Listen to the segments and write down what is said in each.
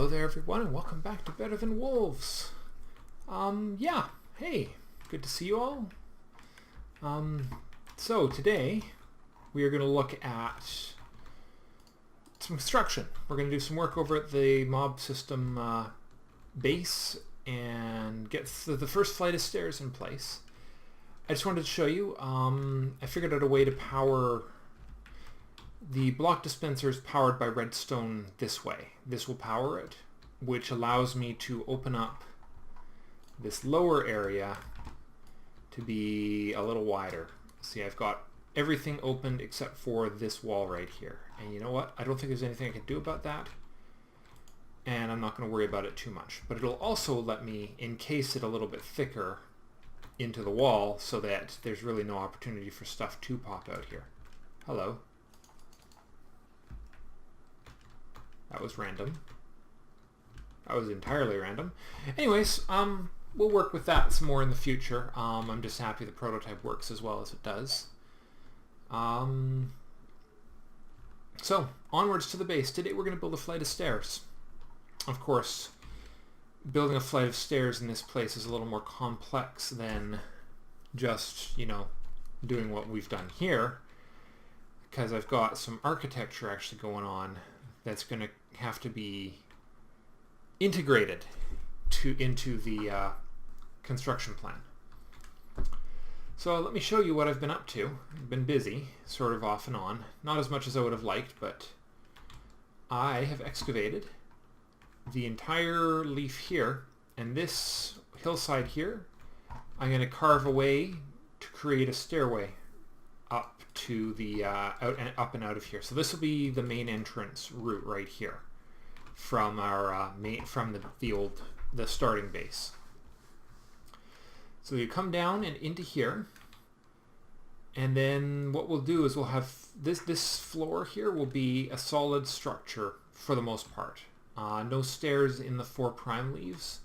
Hello there everyone and welcome back to Better Than Wolves. Yeah, hey, good to see you all. So today we are going to look at some construction. We're going to do some work over at the mob system base and get the first flight of stairs in place. I just wanted to show you, I figured out a way to power the block dispenser is powered by redstone this way. This will power it, which allows me to open up this lower area to be a little wider. See, I've got everything opened except for this wall right here. And you know what? I don't think there's anything I can do about that. And I'm not going to worry about it too much. But it'll also let me encase it a little bit thicker into the wall so that there's really no opportunity for stuff to pop out here. Hello. That was random. That was entirely random. Anyways, we'll work with that some more in the future. I'm just happy the prototype works as well as it does. So, onwards to the base. Today we're going to build a flight of stairs. Of course, building a flight of stairs in this place is a little more complex than just, you know, doing what we've done here, because I've got some architecture actually going on that's going to have to be integrated into the construction plan. So let me show you what I've been up to. I've been busy, sort of off and on. Not as much as I would have liked, but I have excavated the entire leaf here, and this hillside here, I'm going to carve away to create a stairway up to the up and out of here. So this will be the main entrance route right here from our the starting base. So you come down and into here, and then what we'll do is we'll have this floor here will be a solid structure for the most part. No stairs in the 4 prime leaves.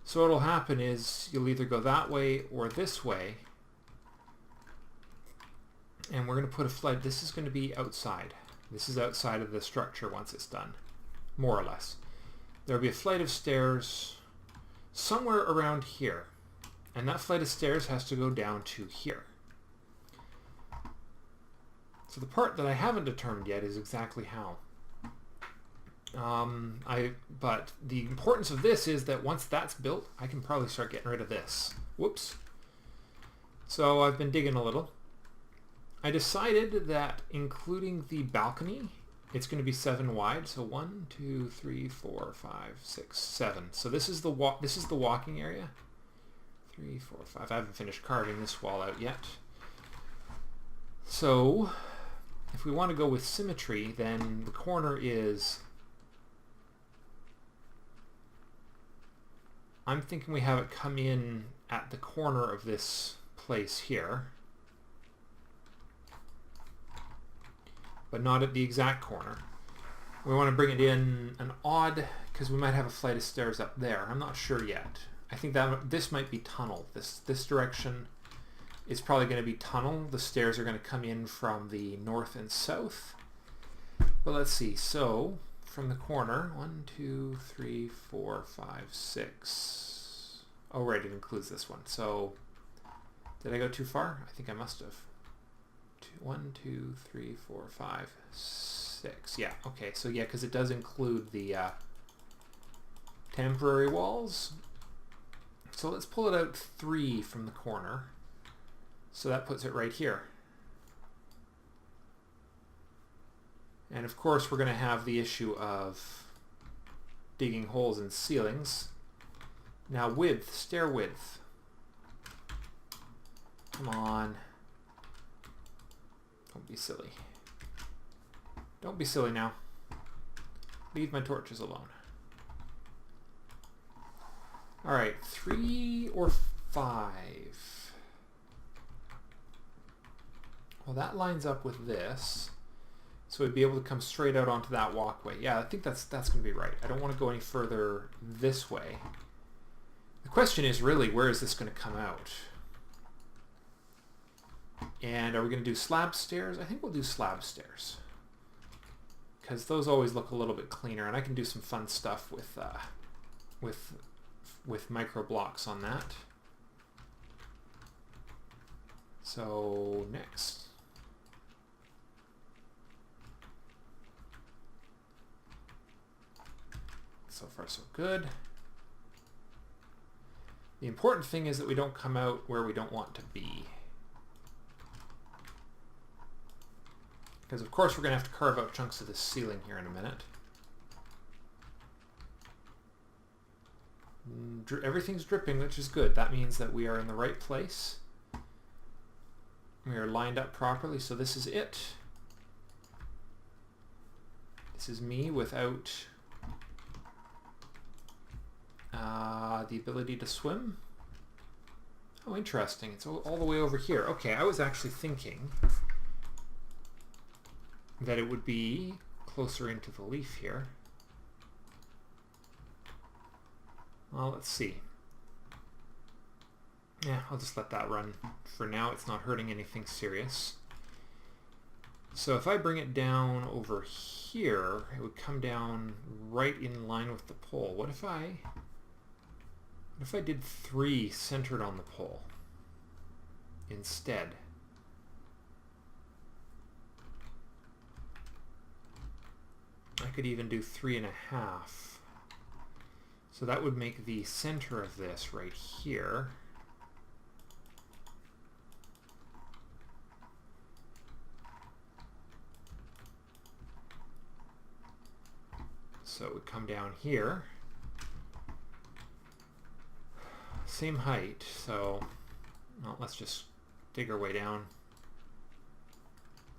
So what'll happen is you'll either go that way or this way. And we're going to put a flight. This is going to be outside. This is outside of the structure once it's done, more or less. There'll be a flight of stairs somewhere around here. And that flight of stairs has to go down to here. So the part that I haven't determined yet is exactly how. But the importance of this is that once that's built, I can probably start getting rid of this. Whoops. So I've been digging a little. I decided that including the balcony, it's going to be 7 wide. So 1, 2, 3, 4, 5, 6, 7. So this is the walking area. 3, 4, 5. I haven't finished carving this wall out yet. So if we want to go with symmetry, then the corner is, I'm thinking we have it come in at the corner of this place here, but not at the exact corner. We want to bring it in an odd, because we might have a flight of stairs up there. I'm not sure yet. I think that this might be tunnel. This direction is probably going to be tunnel. The stairs are going to come in from the north and south. But let's see. So from the corner, 1, 2, 3, 4, 5, 6. Oh, right, it includes this one. So did I go too far? I think I must have. 1, 2, 3, 4, 5, 6. Yeah, okay. So yeah, because it does include the temporary walls. So let's pull it out 3 from the corner. So that puts it right here. And of course we're going to have the issue of digging holes in ceilings. Now width, stair width. Come on. Don't be silly. Don't be silly now. Leave my torches alone. Alright, 3 or 5. Well, that lines up with this. So we'd be able to come straight out onto that walkway. Yeah, I think that's going to be right. I don't want to go any further this way. The question is really, where is this going to come out? And are we going to do slab stairs? I think we'll do slab stairs. because those always look a little bit cleaner, and I can do some fun stuff with micro blocks on that. So next. So far so good. The important thing is that we don't come out where we don't want to be. Because of course we're going to have to carve out chunks of this ceiling here in a minute. Everything's dripping, which is good. That means that we are in the right place. We are lined up properly, so this is it. This is me without the ability to swim. Oh, interesting. It's all the way over here. Okay, I was actually thinking that it would be closer into the leaf here. Well, let's see. Yeah, I'll just let that run. For now, it's not hurting anything serious. So if I bring it down over here, it would come down right in line with the pole. What if I did 3 centered on the pole instead? I could even do 3.5. So that would make the center of this right here. So it would come down here. Same height, so well, let's just dig our way down.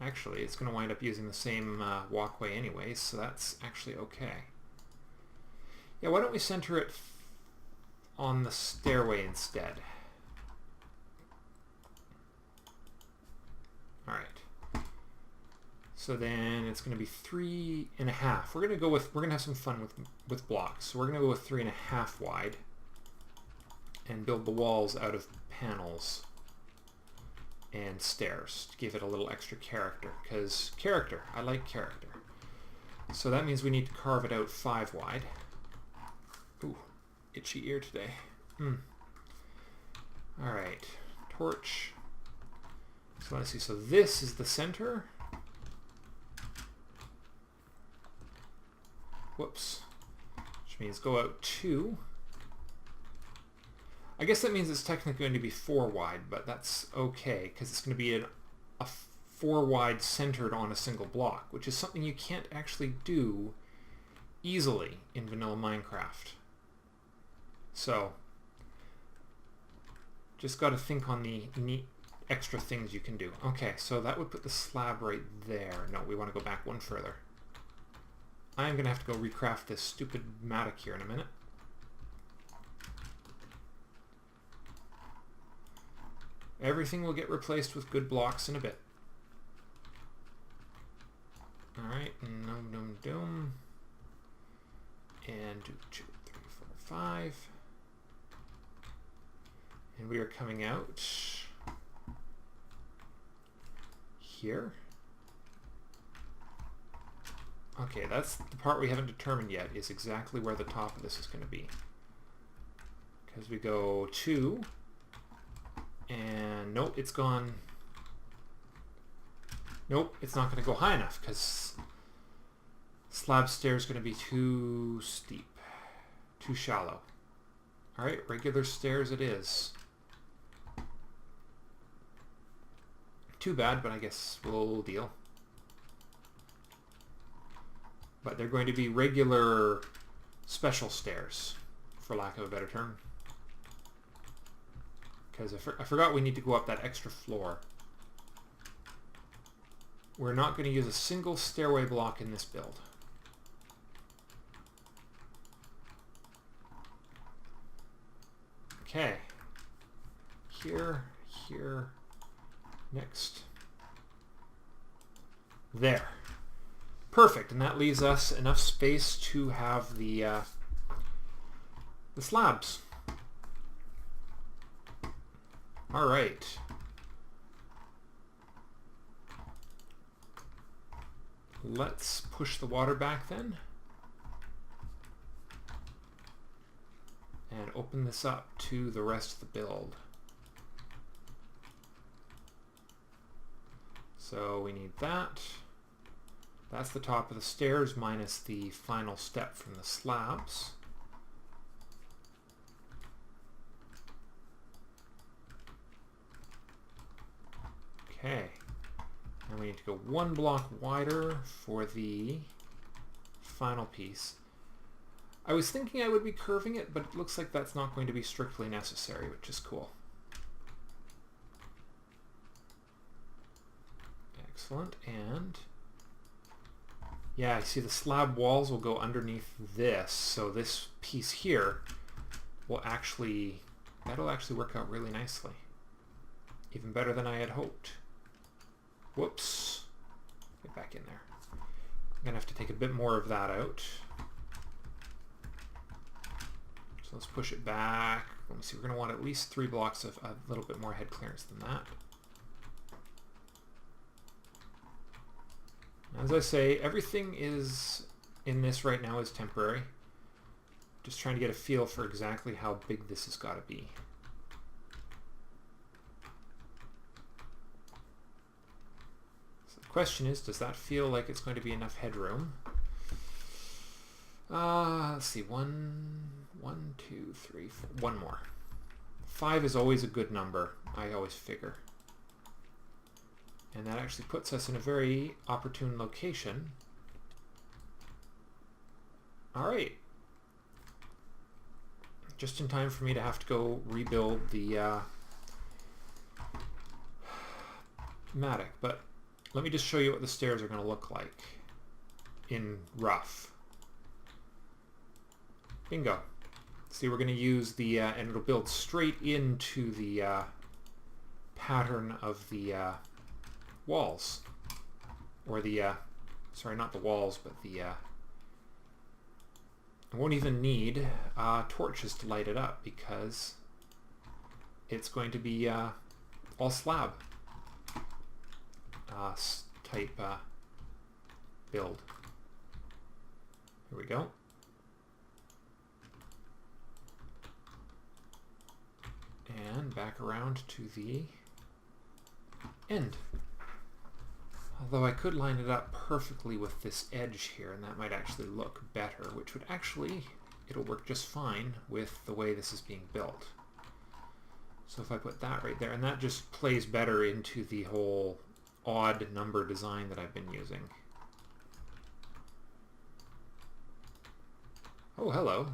Actually, it's going to wind up using the same walkway anyways, so that's actually okay. Yeah, why don't we center it on the stairway instead? Alright. So then it's going to be 3.5. We're going to have some fun with blocks. So we're going to go with 3.5 wide and build the walls out of panels and stairs to give it a little extra character, because I like character. So that means we need to carve it out 5 wide. Ooh, itchy ear today. Alright, torch. So let's see, so this is the center. Whoops. Which means go out 2. I guess that means it's technically going to be 4 wide, but that's okay, because it's going to be a 4 wide centered on a single block, which is something you can't actually do easily in vanilla Minecraft. So, just got to think on the neat extra things you can do. Okay, so that would put the slab right there. No, we want to go back one further. I'm going to have to go recraft this stupid mattock here in a minute. Everything will get replaced with good blocks in a bit. Alright, dum. And 2, 3, 4, 5. And we are coming out here. Okay, that's the part we haven't determined yet, is exactly where the top of this is going to be. Because we go 2, and nope, it's gone. Nope, it's not going to go high enough, because slab stair is going to be too steep, too shallow. Alright, regular stairs it is. Too bad, but I guess we'll deal. But they're going to be regular special stairs, for lack of a better term. Because I forgot we need to go up that extra floor. We're not going to use a single stairway block in this build. Okay. Here, next. There. Perfect, and that leaves us enough space to have the slabs. All right. let's push the water back then. And open this up to the rest of the build. So we need that. That's the top of the stairs minus the final step from the slabs. Okay. And we need to go one block wider for the final piece. I was thinking I would be curving it, but it looks like that's not going to be strictly necessary, which is cool. Excellent. And yeah, I see the slab walls will go underneath this, so this piece here will actually, that'll actually work out really nicely. Even better than I had hoped. Whoops. Get back in there. I'm gonna have to take a bit more of that out. So let's push it back. Let me see, we're going to want at least 3 blocks of a little bit more head clearance than that. As I say, everything is in this right now is temporary. Just trying to get a feel for exactly how big this has got to be. So the question is, does that feel like it's going to be enough headroom? Let's see, 1, 2, 3, 4, one more. 5 is always a good number, I always figure. And that actually puts us in a very opportune location. Alright. Just in time for me to have to go rebuild the mattock. But let me just show you what the stairs are going to look like in rough. Bingo. See, we're going to use the, and it'll build straight into the pattern of the walls. Or the, sorry, not the walls, but the, I won't even need torches to light it up because it's going to be all slab type build. Here we go. And back around to the end. Although I could line it up perfectly with this edge here, and that might actually look better, which would actually, it'll work just fine with the way this is being built. So if I put that right there, and that just plays better into the whole odd number design that I've been using. Oh, hello.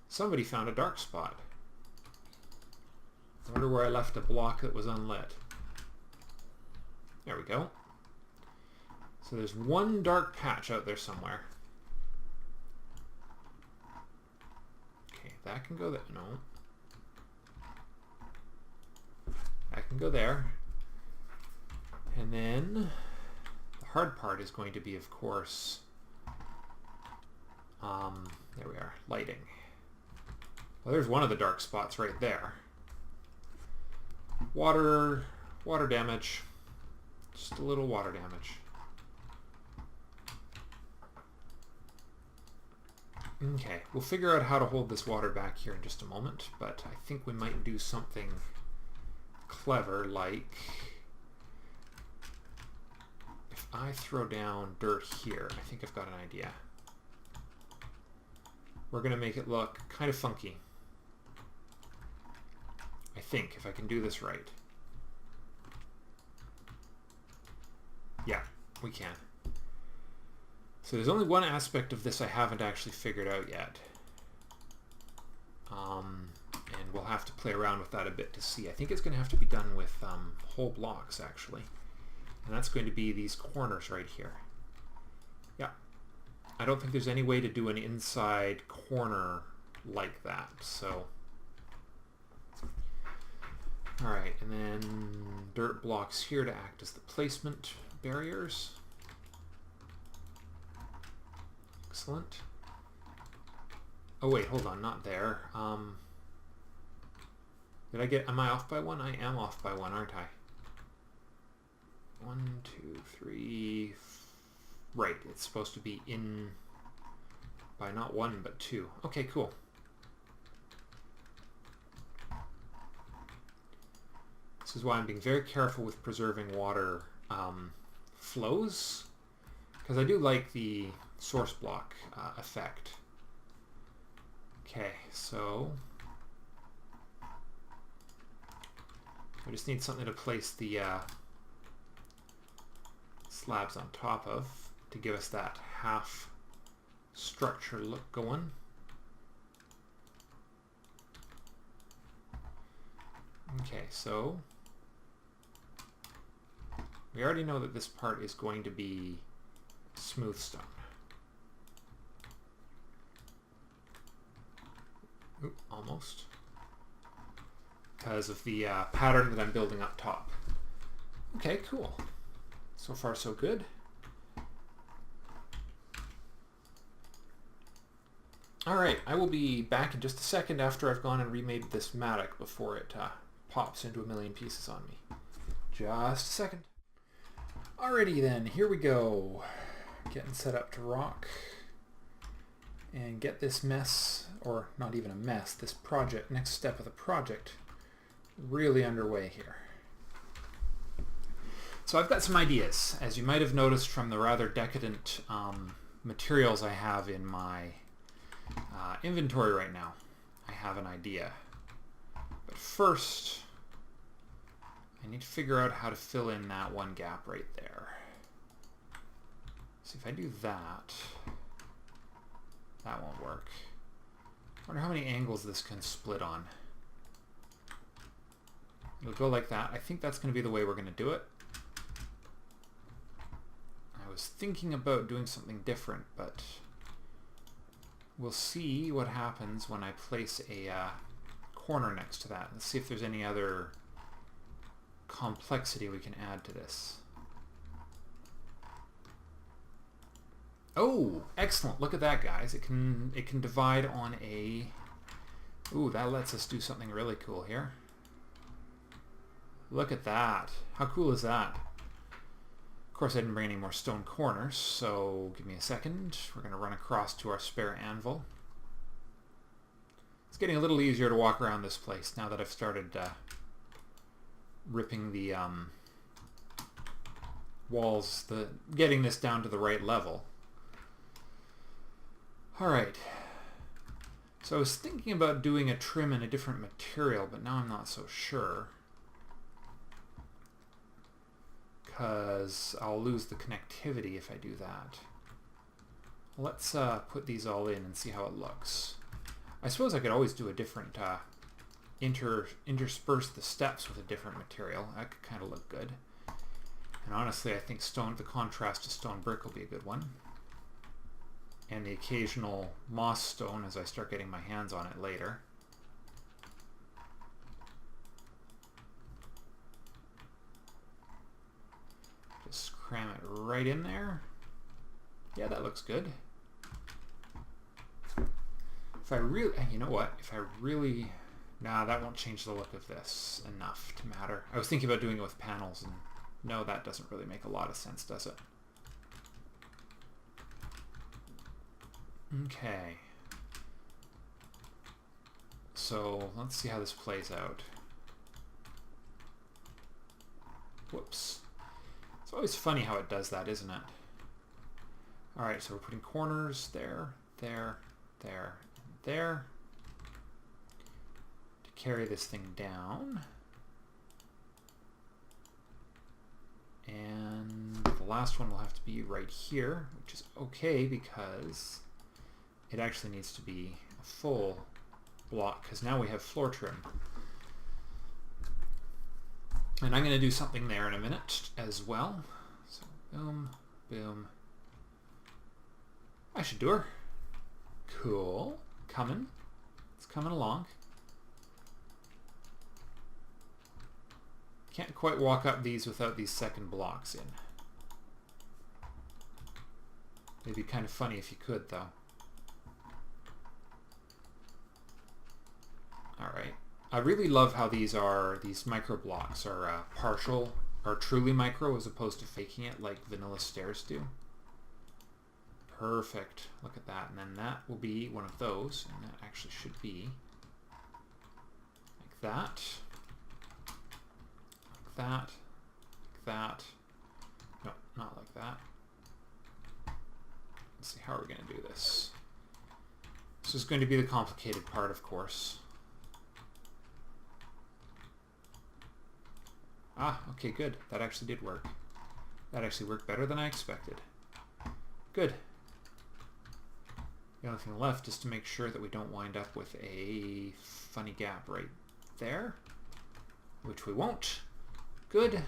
Somebody found a dark spot. I wonder where I left a block that was unlit. There we go. So there's one dark patch out there somewhere. Okay, that can go there. No. That can go there. And then the hard part is going to be, of course, there we are, lighting. Well, there's one of the dark spots right there. Water damage. Just a little water damage. Okay, we'll figure out how to hold this water back here in just a moment, but I think we might do something clever, like if I throw down dirt here, I think I've got an idea. We're going to make it look kind of funky. I think, if I can do this right. Yeah, we can. So there's only one aspect of this I haven't actually figured out yet. And we'll have to play around with that a bit to see. I think it's going to have to be done with whole blocks, actually. And that's going to be these corners right here. Yeah. I don't think there's any way to do an inside corner like that, so... Alright, and then dirt blocks here to act as the placement barriers. Excellent. Oh wait, hold on, not there. Am I off by one? I am off by one, aren't I? 1, 2, 3, Right, it's supposed to be in by not 1 but 2. Okay, cool. This is why I'm being very careful with preserving water flows, because I do like the source block effect. Okay, so I just need something to place the slabs on top of to give us that half structure look going. Okay, so we already know that this part is going to be smooth stone. Oop, almost. Because of the pattern that I'm building up top. Okay, cool. So far so good. Alright, I will be back in just a second after I've gone and remade this mattock before it pops into a million pieces on me. Just a second. Alrighty then, here we go. Getting set up to rock. And get this mess, or not even a mess, this project, next step of the project, really underway here. So I've got some ideas. As you might have noticed from the rather decadent materials I have in my inventory right now, I have an idea. But first, I need to figure out how to fill in that one gap right there. So if I do that, that won't work. I wonder how many angles this can split on. It'll go like that. I think that's going to be the way we're going to do it. I was thinking about doing something different, but we'll see what happens when I place a corner next to that. Let's see if there's any other complexity we can add to this. Oh, excellent. Look at that, guys. It can divide on a... Ooh, that lets us do something really cool here. Look at that. How cool is that? Of course, I didn't bring any more stone corners, so give me a second. We're going to run across to our spare anvil. It's getting a little easier to walk around this place now that I've started ripping the walls, getting this down to the right level. Alright, so I was thinking about doing a trim in a different material, but now I'm not so sure. Because I'll lose the connectivity if I do that. Let's put these all in and see how it looks. I suppose I could always do a different, intersperse the steps with a different material. That could kind of look good. And honestly, I think the contrast to stone brick will be a good one. And the occasional moss stone as I start getting my hands on it later. Just cram it right in there. Yeah, that looks good. If I really, you know what, if I really, nah, that won't change the look of this enough to matter. I was thinking about doing it with panels, and no, that doesn't really make a lot of sense, does it? Okay. So let's see how this plays out. Whoops. It's always funny how it does that, isn't it? Alright, so we're putting corners there, there, there, and there to carry this thing down. And the last one will have to be right here, which is okay because it actually needs to be a full block because now we have floor trim. And I'm going to do something there in a minute as well. So boom, boom. I should do her. Cool. Coming. It's coming along. Can't quite walk up these without these second blocks in. It'd be kind of funny if you could, though. Alright. I really love how these micro blocks are partial, or truly micro as opposed to faking it like vanilla stairs do. Perfect. Look at that. And then that will be one of those. And that actually should be like that. Like that. Like that. No, not like that. Let's see, how are we going to do this? This is going to be the complicated part, of course. Ah, okay, good. That actually did work. That actually worked better than I expected. Good. The only thing left is to make sure that we don't wind up with a funny gap right there, which we won't. Good.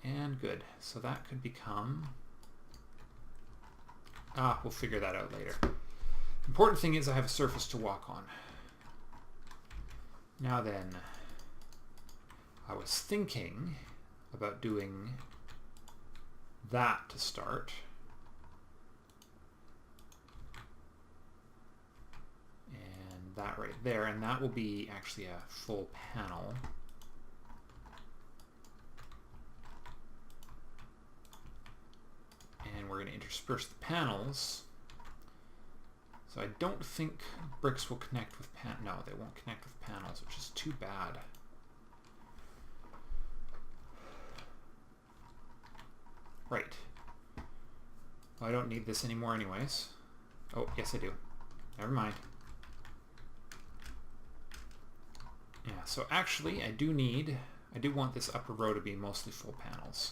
And good. So that could become... Ah, we'll figure that out later. Important thing is I have a surface to walk on. Now then, I was thinking about doing that to start. And that right there, and that will be actually a full panel. And we're going to intersperse the panels. So I don't think bricks will connect with no, they won't connect with panels, which is too bad. Right. Well, I don't need this anymore anyways. Oh, yes I do. Never mind. Yeah, so actually I do want this upper row to be mostly full panels.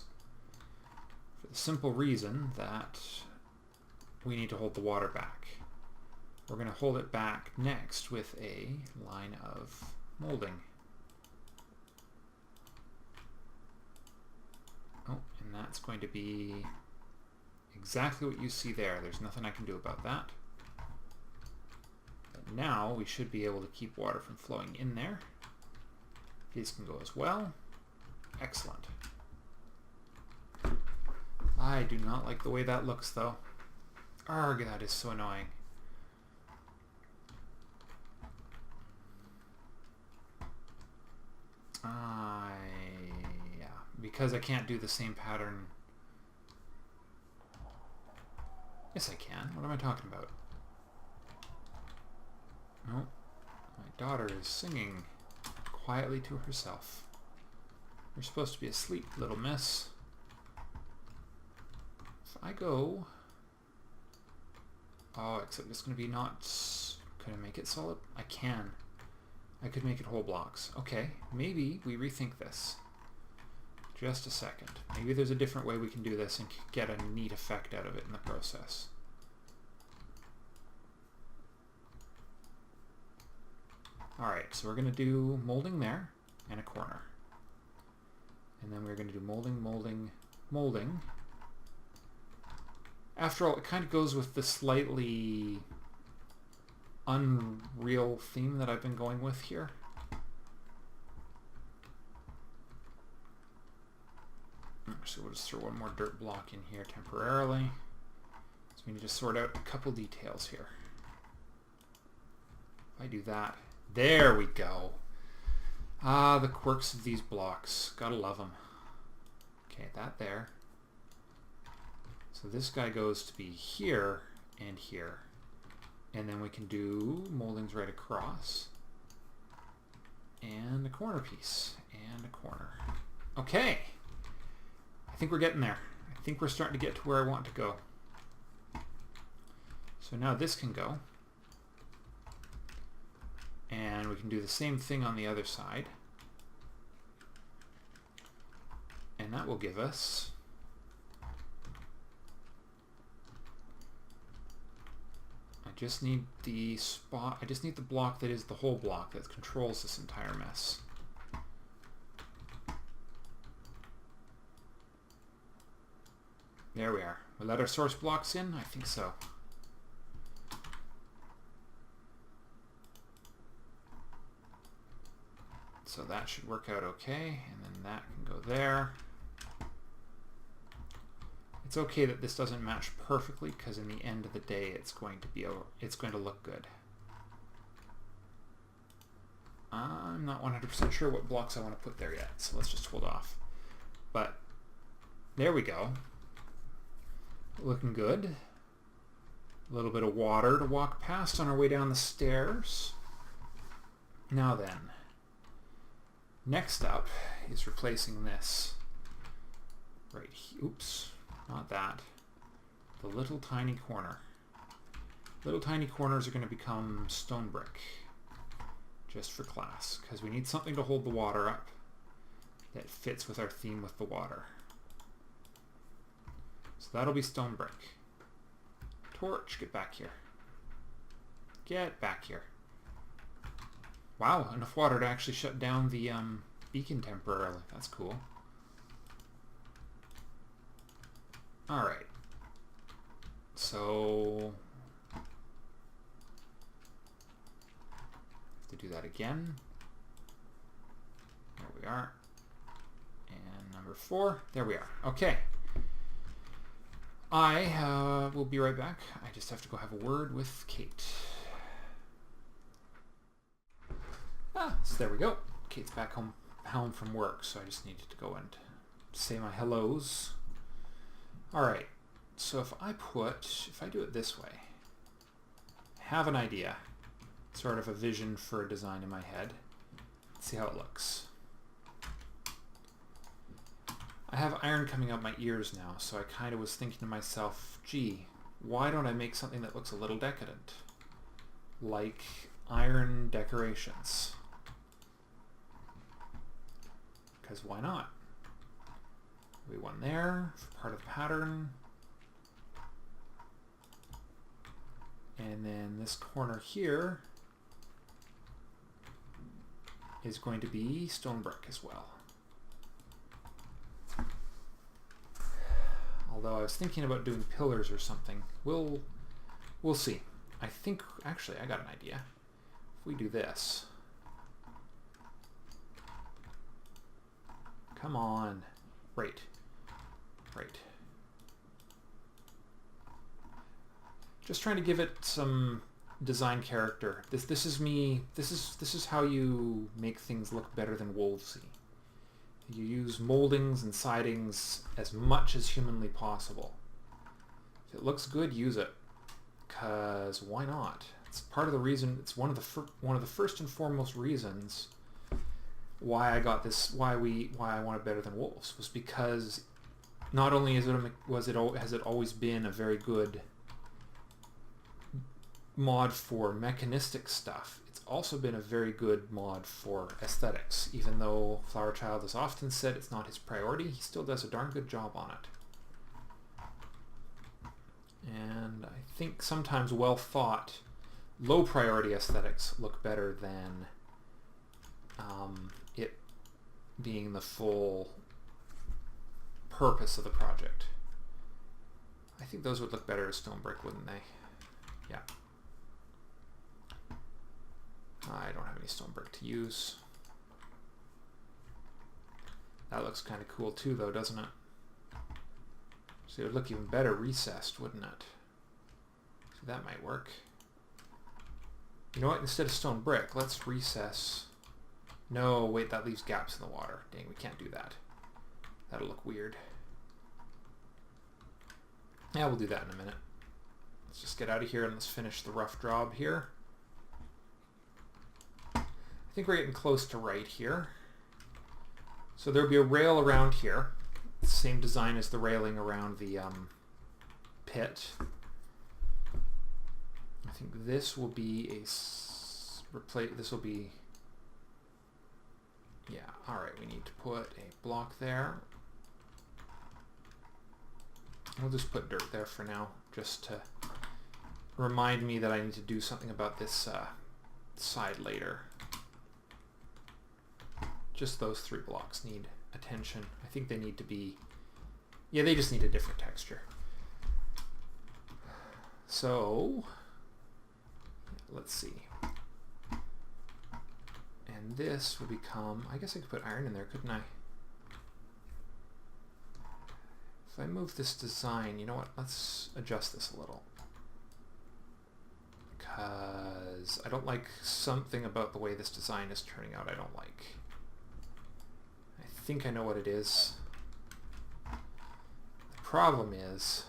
For the simple reason that we need to hold the water back. We're going to hold it back next with a line of molding. Oh, and that's going to be exactly what you see there. There's nothing I can do about that. But now we should be able to keep water from flowing in there. These can go as well. Excellent. I do not like the way that looks though. Arg, that is so annoying. Yeah, because I can't do the same pattern. Yes, I can. What am I talking about? No, my daughter is singing quietly to herself. You're supposed to be asleep, little miss. If I go... Oh, except it's going to be not... Can I make it solid? I can. I could make it whole blocks. Okay, maybe we rethink this. Just a second. Maybe there's a different way we can do this and get a neat effect out of it in the process. Alright, so we're going to do molding there and a corner. And then we're going to do molding, molding, molding. After all, it kind of goes with the slightly unreal theme that I've been going with here. So we'll just throw one more dirt block in here temporarily. So we need to sort out a couple details here. If I do that, there we go. Ah, the quirks of these blocks. Gotta love them. Okay, that there. So this guy goes to be here and here. And then we can do moldings right across. And a corner piece. And a corner. Okay. I think we're getting there. I think we're starting to get to where I want to go. So now this can go. And we can do the same thing on the other side. And that will give us... I just need the spot, I just need the block that is the whole block that controls this entire mess. There we are. We let our source blocks in? I think so. So that should work out okay, and then that can go there. It's okay that this doesn't match perfectly, because in the end of the day it's going to look good. I'm not 100% sure what blocks I want to put there yet, so let's just hold off. But there we go. Looking good. A little bit of water to walk past on our way down the stairs. Now then, next up is replacing this. Right here. Oops, not that. The little tiny corner. Little tiny corners are going to become stone brick. Just for class, because we need something to hold the water up that fits with our theme with the water. So that'll be stone brick. Torch, get back here. Get back here. Wow, enough water to actually shut down the beacon temporarily. That's cool. Alright. So to do that again. There we are. And number 4. There we are. Okay. I will be right back. I just have to go have a word with Kate. So there we go. Kate's back home from work, so I just needed to go and say my hellos. Alright. So if I do it this way, have an idea. Sort of a vision for a design in my head. Let's see how it looks. I have iron coming out my ears now, so I kind of was thinking to myself, gee, why don't I make something that looks a little decadent? Like iron decorations. Because why not? Maybe one there for part of the pattern. And then this corner here is going to be stone brick as well. Although I was thinking about doing pillars or something. We'll see. I think, actually, I got an idea. If we do this. Come on. Right. Right. Just trying to give it some design character. This is me. This is how you make things look better than Wolvesy. You use moldings and sidings as much as humanly possible. If it looks good, use it. Cause why not? It's part of the reason. It's one of the first and foremost reasons why I got this. Why I wanted Better Than Wolves was because not only has it always been a very good mod for mechanistic stuff, it's also been a very good mod for aesthetics. Even though Flowerchild has often said it's not his priority, he still does a darn good job on it. And I think sometimes well thought, low priority aesthetics look better than it being the full purpose of the project. I think those would look better as stone brick, wouldn't they? Yeah. I don't have any stone brick to use. That looks kind of cool too, though, doesn't it? So it would look even better recessed, wouldn't it? So that might work. You know what? Instead of stone brick, let's recess. No, wait, that leaves gaps in the water. Dang, we can't do that. That'll look weird. Yeah, we'll do that in a minute. Let's just get out of here and let's finish the rough job here. I think we're getting close to right here. So there'll be a rail around here. Same design as the railing around the pit. I think this will be a this will be, yeah, alright, we need to put a block there. We'll just put dirt there for now, just to remind me that I need to do something about this side later. Just those 3 blocks need attention. I think they need to be, yeah, they just need a different texture. So, let's see. And this will become, I guess I could put iron in there, couldn't I? If I move this design, you know what, let's adjust this a little. Because I don't like something about the way this design is turning out I don't like. I think I know what it is. The problem is,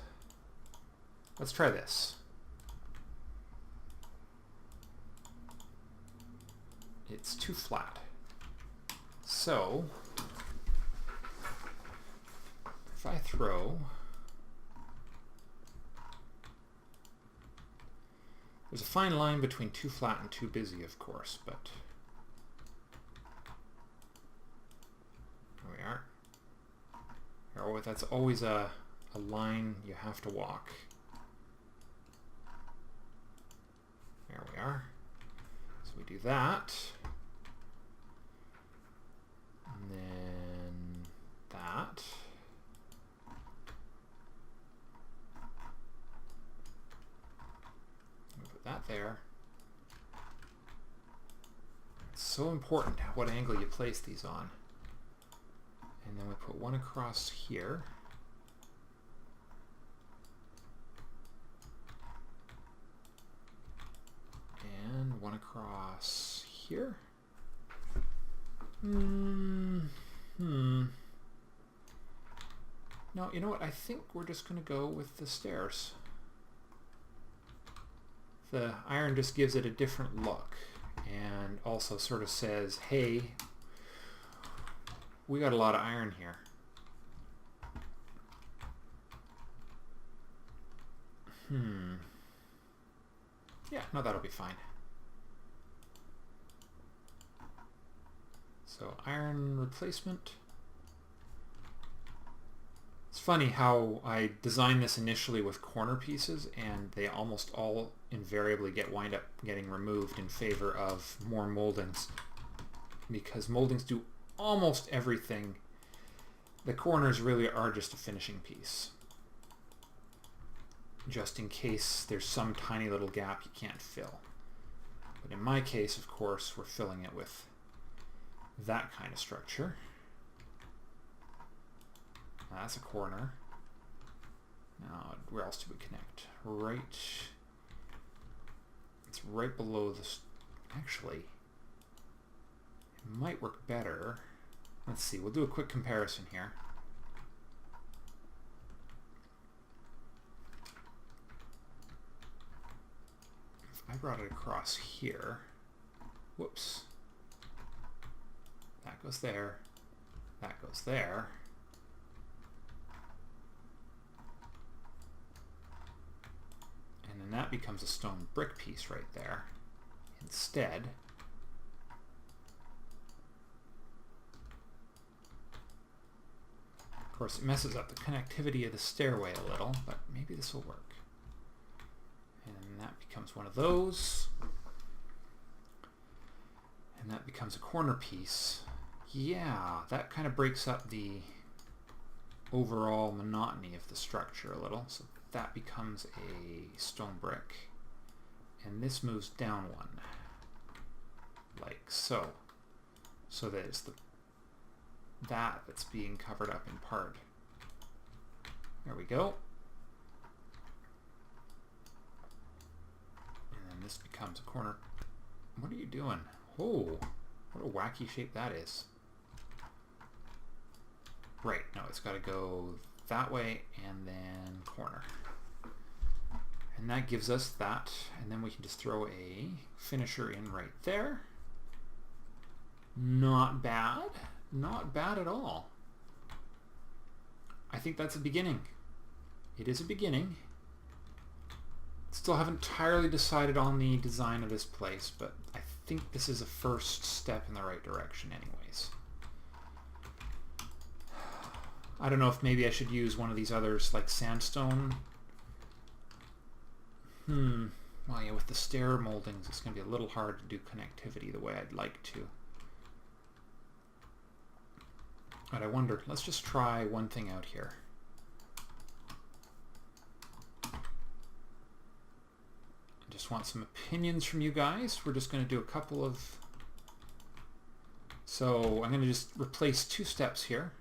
let's try this. it's too flat. So if I throw, there's a fine line between too flat and too busy, of course, but there we are. Oh, that's always a line you have to walk. There we are. So we do that. And then that. We put that there. It's so important what angle you place these on. And then we put one across here. And one across here. No, you know what? I think we're just going to go with the stairs. The iron just gives it a different look and also sort of says, hey, we got a lot of iron here. Yeah, no, that'll be fine. So iron replacement. It's funny how I designed this initially with corner pieces and they almost all invariably wind up getting removed in favor of more moldings, because moldings do almost everything. The corners really are just a finishing piece, just in case there's some tiny little gap you can't fill. But in my case, of course, we're filling it with that kind of structure. That's a corner. Now, where else do we connect? Right. It's right below this. Actually, it might work better. Let's see. We'll do a quick comparison here. If I brought it across here, whoops. That goes there. That goes there. And then that becomes a stone brick piece right there. Instead, of course, it messes up the connectivity of the stairway a little, but maybe this will work. And that becomes one of those. And that becomes a corner piece. Yeah, that kind of breaks up the overall monotony of the structure a little. So that becomes a stone brick. And this moves down one. Like so. So that it's that's being covered up in part. There we go. And then this becomes a corner. What are you doing? Oh, what a wacky shape that is. Right, no, it's got to go that way and then corner. And that gives us that, and then we can just throw a finisher in right there. Not bad. Not bad at all. I think that's a beginning. It is a beginning. Still haven't entirely decided on the design of this place, but I think this is a first step in the right direction anyways. I don't know if maybe I should use one of these others like sandstone. Well, yeah, with the stair moldings, it's going to be a little hard to do connectivity the way I'd like to. But I wonder, let's just try one thing out here. I just want some opinions from you guys. We're just going to do a couple of... So I'm going to just replace 2 steps here.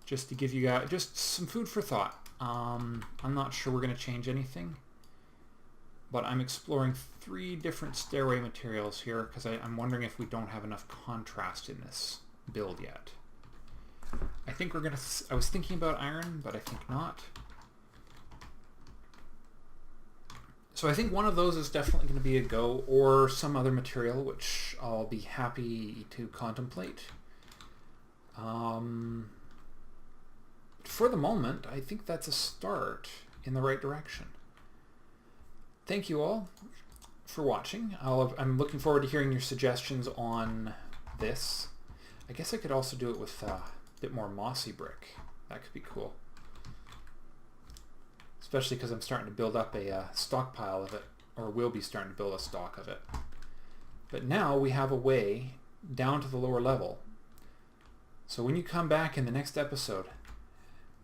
Just to give you guys just some food for thought. I'm not sure we're going to change anything. But I'm exploring 3 different stairway materials here because I'm wondering if we don't have enough contrast in this build yet. I think we're going to... I was thinking about iron, but I think not. So I think one of those is definitely going to be a go, or some other material, which I'll be happy to contemplate. For the moment, I think that's a start in the right direction. Thank you all for watching. I'm looking forward to hearing your suggestions on this. I guess I could also do it with a bit more mossy brick. That could be cool. Especially because I'm starting to build up a stockpile of it, or will be starting to build a stock of it. But now we have a way down to the lower level. So when you come back in the next episode,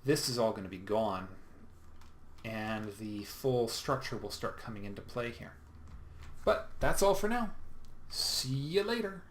this is all going to be gone, and the full structure will start coming into play here. But that's all for now. See you later.